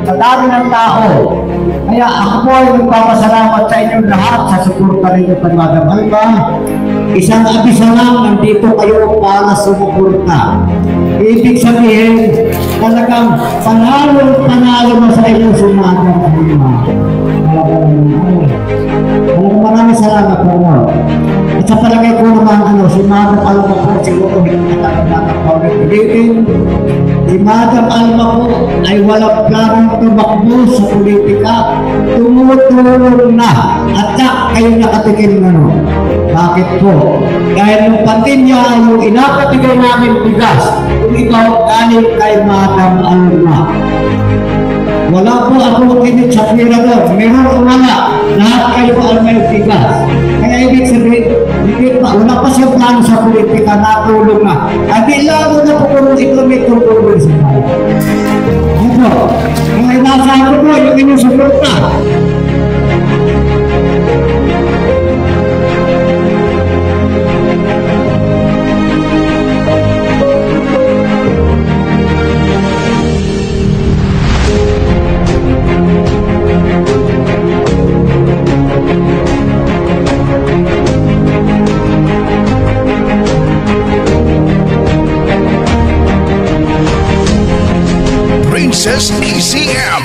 Sa dami ng tao. Kaya ako po ay magpapasalamat sa inyo lahat sa suporta rin ng Madam Alma. Isang abisa lang, nandito kayo para sumuporta. Ibig sabihin, talagang panalo na sa inyo si Madam Alma. Maraming salamat po mo. At sa palagay ko naman, si Madam Alma po siguro si Madam Alma po ay walang planong tumakbo sa politika, tumutulong na at kayo nakatikim na no. Bakit po? Dahil nung pandemya, yung inapatigay namin bigas, kung ikaw galing kay Madam Alma. Wala po ako kinit sa pira doon. Meron o wala, lahat kayo ang may bigas. Kaya ibig sabihin, wala pa siya plano sa politika, natulong na. At lalo na po kung ito may tutulong sa mga. Ito, mga inasahan ko po, yung inyong suporta. Princess ACM,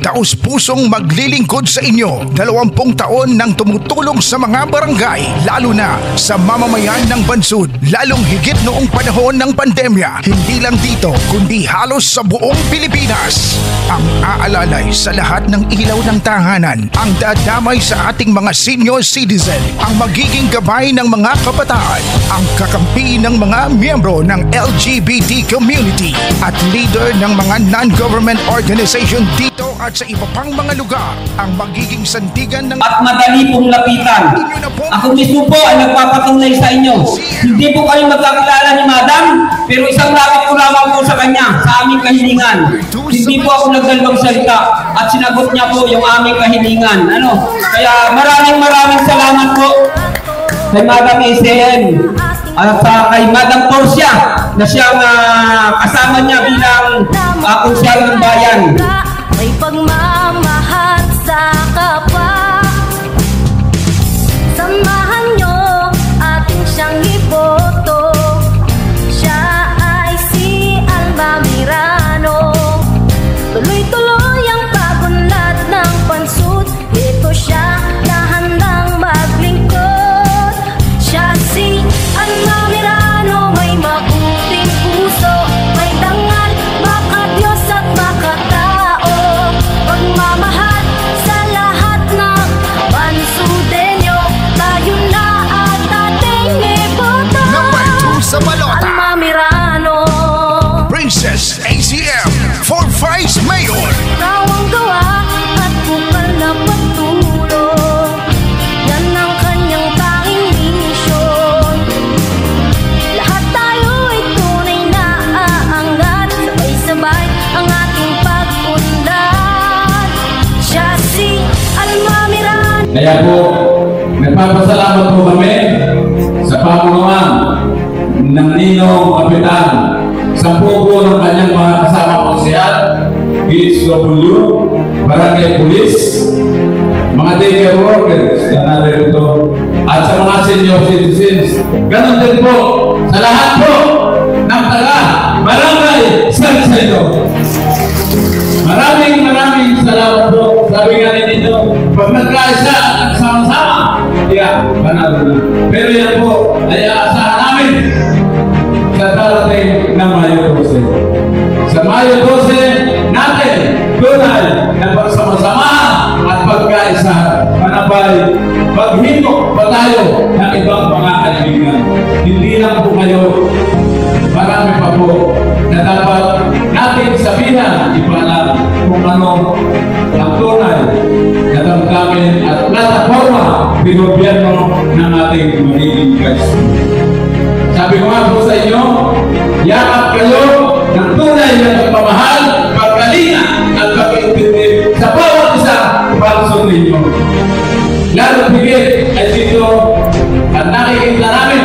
taus-pusong maglilingkod sa inyo. 20 taon nang tumutulong sa mga barangay, lalo na sa mamamayan ng bansod, lalong higit noong panahon ng pandemya. Hindi lang dito, kundi halos sa buong Pilipinas. Ang aalalay sa lahat ng ilaw ng tahanan, ang dadamay sa ating mga senior citizen, ang magiging gabay ng mga kabataan, ang kakampi ng mga miyembro ng LGBT community at leader ng mga non-government organization dito at sa iba pang mga lugar, ang magiging sandigan ng at madali pong lapitan. Ako mismo po ay nagpapatunay sa inyo. Hindi po kayo magkakilala ni Madam, pero isang lapit ko lamang po sa kanya, sa aming kahilingan. Hindi po ako nagdalawang salita at sinagot niya po yung aming kahilingan. Kaya maraming salamat po kay Madam ACM at kay Madam Portia na siyang kasama niya bilang konsyal ng bayan. May pagmamahal sa kapwa. Samahan nyo ating siyang iboto. Siya ay si Alma Mirano. Tuloy-tuloy ang pagunlad ng pansud. Ito siya na handang maglingkod. Siya si Alma Mirano, may mabuting puso, may dangal, maka-Diyos at makatao. Pagmamahal sa lahat ng pansudenyo, tayo na at ating iboto. Number 2 sa balota, Alma Mirano. Princess ACM for Vice Mayor. Ikaw ang gawa at bukal na pagtulong. Yan ang kanyang tanging misyon. Lahat tayo ay tunay na aangat. Sabay-sabay ang ating pag-unlad. Siya si Alma Mirano. Kaya po, nagpapasalamat po kami sa pamumunuan ng Ninong Kapitan, 10 po ng kanyang mga kasama konsyal, PSW, Barangay Police, mga daycare workers, at sa mga senior citizens. Ganon din po sa lahat po ng taga Barangay Salcedo. Maraming salamat po. Sabi nga ninyo, pag nagkaisa at nagsama-sama, panalo na. Pero yan po ay aasahan namin sa darating ng Mayo 12. Sa Mayo 12 natin, tunay na pagsama-sama at pagkaisa, manabay, maghimok pa tayo ng ibang mga kaibigan. Hindi lang po kayo, marami pa po na dapat natin sabihan, ipalam kung ano ang tunay na damdamin at plataforma binobyerno ng ating magiging Kristo. Sabi ko nga po sa inyo, yakap kayo ng tunay na pagmamahal, pagkalinga at pag-intindi sa bawat isa palso ninyo. Lalo higit ay dito at nakikita namin,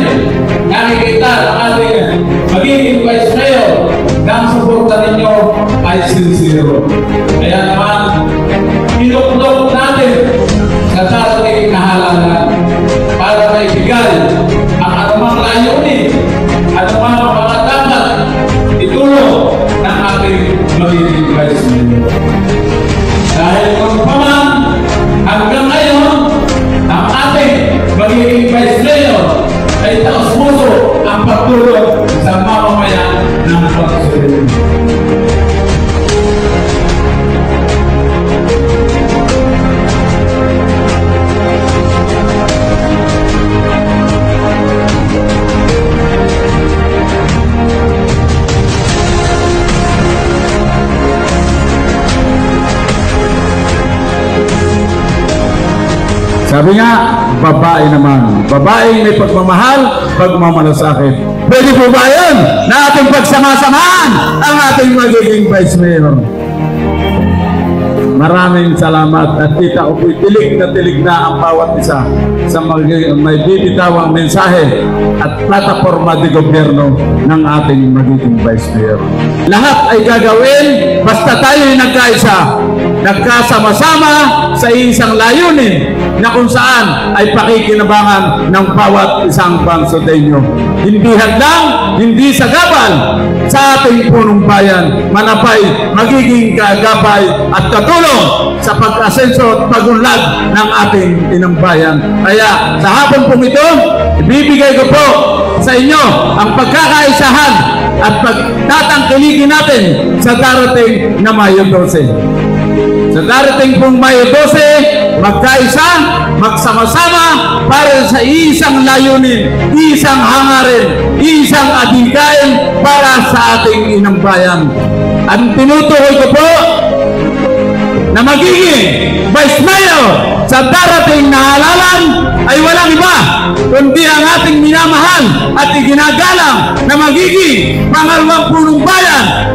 nakikita ang ating magiging Vice Mayor ng suporta Kaya naman, inuklok natin sa darating na halalan para maibigay ang anumang layunin, anumang mga dapat itulong ng ating magiging Vice Mayor. Dahil kung pa man, hanggang ngayon, ang ating magiging Vice Mayor ay taos-puso ang pagtulong sa mamamayan ng Bansulit. Sabi nga, babae naman. Babaeng may pagmamahal, pagmamalasakit. Pwede po ba yun na ating pagsama-samaan ang ating magiging Vice Mayor? Maraming salamat at kita ko po'y tilig na ang bawat isa sa may bibitawang mensahe at plataforma de gobyerno ng ating magiging Vice Mayor. Lahat ay gagawin basta tayo'y nagkaisa, nagkasama-sama sa isang layunin na kung saan ay pakikinabangan ng bawat isang Bansuteño. Hindi hadlang, hindi sagabal sa ating punong bayan, manapay magiging kagabay at katulong sa pag-asenso at pagunlad ng ating inang bayan. Kaya sa hapon pong ito, ibibigay ko po sa inyo ang pagkakaisahan at pagtatangkilikin natin sa darating na Mayo 12. Sa darating pong Mayo 12, magkaisa, magsama-sama para sa isang layunin, isang hangarin, isang adhikain para sa ating inang bayan. Ang tinutukoy ko po na magiging Vice Mayor sa darating na halalan ay walang iba kundi ang ating minamahal at iginagalang na magiging pangalawang punong bayan